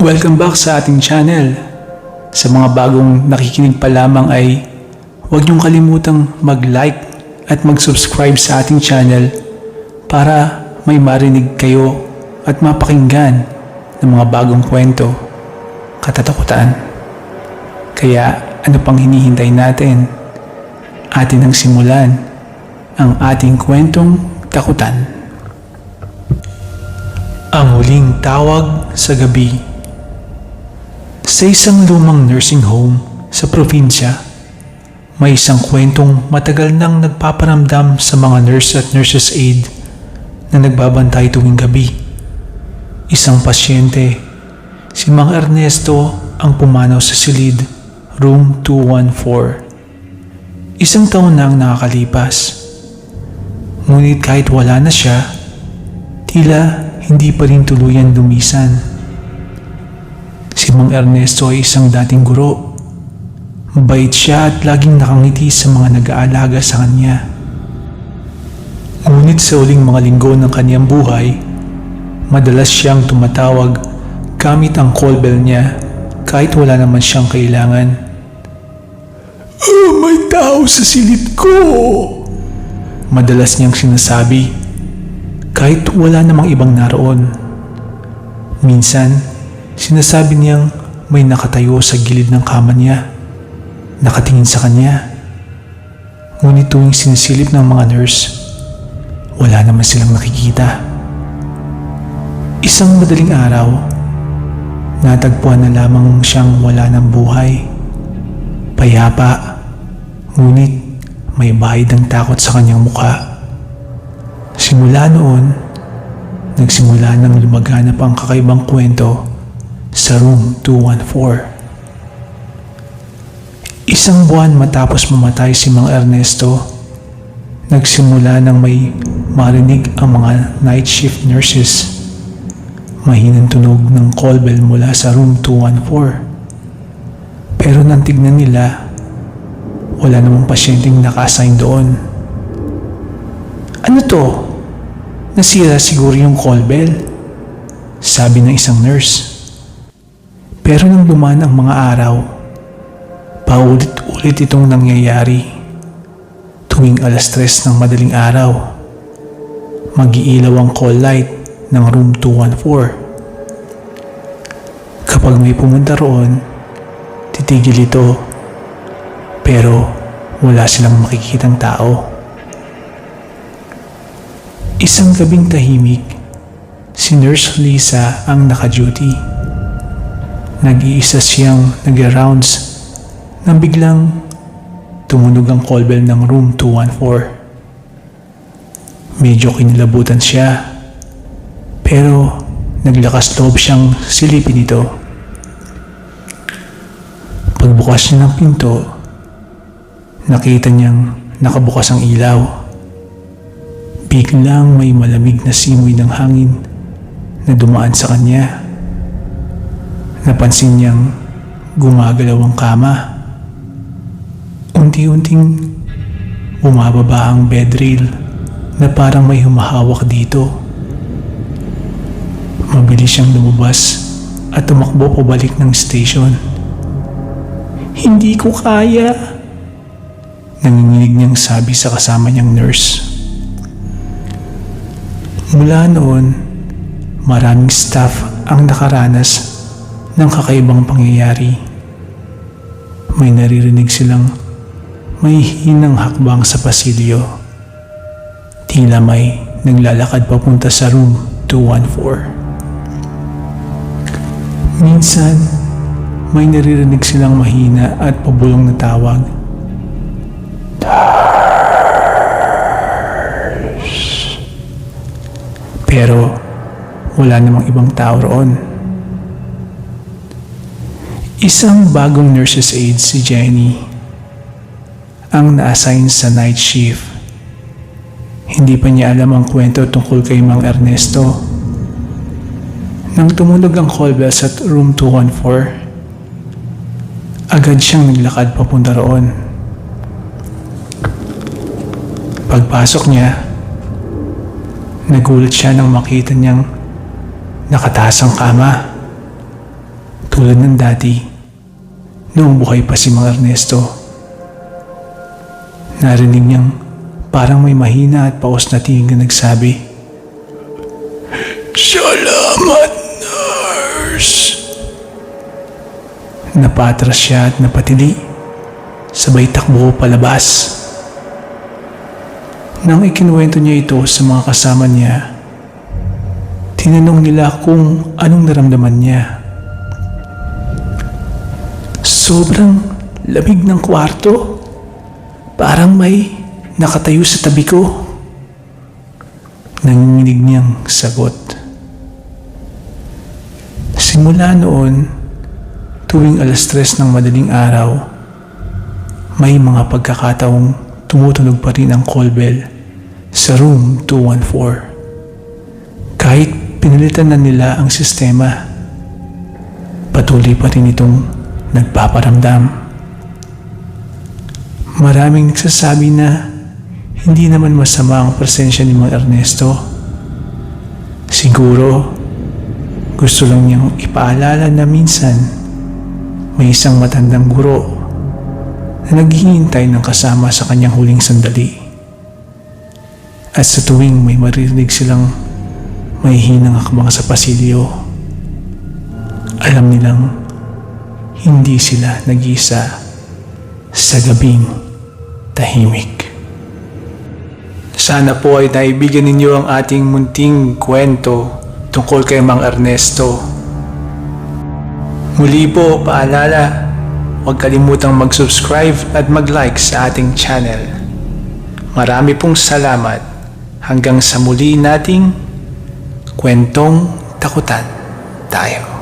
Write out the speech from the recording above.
Welcome back sa ating channel. Sa mga bagong nakikinig pa lamang ay huwag niyong kalimutang mag-like at mag-subscribe sa ating channel para may marinig kayo at mapakinggan ng mga bagong kwento, katatakutan. Kaya ano pang hinihintay natin? Atin ang simulan ang ating kwentong takutan. Ang huling tawag sa gabi. Sa isang lumang nursing home sa probinsya, may isang kwentong matagal nang nagpaparamdam sa mga nurse at nurses aide na nagbabantay tuwing gabi. Isang pasyente, si Mang Ernesto, ang pumanaw sa silid, room 214. Isang taon na ang nakakalipas. Ngunit kahit wala na siya, tila hindi pa rin tuluyan lumisan. Si Mang Ernesto ay isang dating guro. Mabait siya at laging nakangiti sa mga nag-aalaga sa kanya. Ngunit sa uling mga linggo ng kanyang buhay, madalas siyang tumatawag gamit ang call bell niya kahit wala naman siyang kailangan. May tao sa silid ko! Madalas niyang sinasabi kahit wala namang ibang naroon. Minsan, sinasabi niyang may nakatayo sa gilid ng kama niya, nakatingin sa kanya. Ngunit tuwing sinisilip ng mga nurse, wala naman silang nakikita. Isang madaling araw, natagpuan na lamang siyang wala ng buhay. Payapa, ngunit may bahid ng takot sa kanyang mukha. Simula noon, nagsimula nang lumaganap ang kakaibang kwento sa room 214. Isang buwan matapos mamatay si Mang Ernesto, nagsimula nang may marinig ang mga night shift nurses. Mahinang tunog ng call bell mula sa room 214. Pero nang tignan nila, wala namang pasyenteng naka-assign doon. Ano to? Nasira siguro yung call bell, sabi ng isang nurse. Pero nang dumaan ang mga araw, paulit-ulit itong nangyayari. Tuwing 3:00 ng madaling araw, mag-iilaw ang call light ng room 214. Kapag may pumunta roon, titigil ito, pero wala silang makikitang tao. Isang gabing tahimik, si Nurse Lisa ang naka-duty. Nag-iisa siyang nag-rounds nang biglang tumunog ang call bell ng room 214. Medyo kinilabutan siya, pero naglakas loob siyang silipin ito. Pagbukas niya ng pinto, nakita niyang nakabukas ang ilaw. Biglang may malamig na simoy ng hangin na dumaan sa kanya. Napansin niyang gumagalaw ang kama. Unti-unting bumababa ang bed rail na parang may humahawak dito. Mabilis siyang lumabas at tumakbo pabalik ng station. Hindi ko kaya, nanginginig niyang sabi sa kasama niyang nurse. Mula noon, maraming staff ang nakaranas ng kakaibang pangyayari. May naririnig silang may hinang hakbang sa pasilyo. Tila may naglalakad papunta sa room 214. Minsan, may naririnig silang mahina at pabulong na tawag. Pero wala namang ibang tao roon. Isang bagong nurses aide, si Jenny, ang na-assign sa night shift. Hindi pa niya alam ang kwento tungkol kay Mang Ernesto. Nang tumunog ang call bell sa room 214, agad siyang naglakad papunta roon. Pagpasok niya, nagulat siya nang makita niyang nakataas ang kama. tulad ng dati noong buhay pa si Mang Ernesto. Narinig niyang parang may mahina at paos na tingin na nagsabi, "Salamat, nurse!" Napatras siya at napatili, sabay takbo palabas. Nang ikinuwento niya ito sa mga kasama niya, tinanong nila kung anong naramdaman niya. "Sobrang lamig ng kwarto. Parang may nakatayo sa tabi ko." Nanginginig niyang sagot. Simula noon, tuwing 3:00 ng madaling araw, may mga pagkakataong tumutunog pa rin ang call bell sa room 214. Kahit pinalitan na nila ang sistema, patuloy pa rin itong nagpaparamdam. Maraming nagsasabi na hindi naman masama ang presensya ni Mang Ernesto. Siguro, gusto lang niyang ipaalala na minsan may isang matandang guro na naghihintay ng kasama sa kanyang huling sandali. At sa tuwing may maririnig silang may hinang akbang sa pasilyo, alam nilang hindi sila nag-iisa sa gabing tahimik. Sana po ay naibigan ninyo ang ating munting kwento tungkol kay Mang Ernesto. Muli po, paalala, huwag kalimutang mag-subscribe at mag-like sa ating channel. Marami pong salamat. Hanggang sa muli nating kwentong takutan tayo.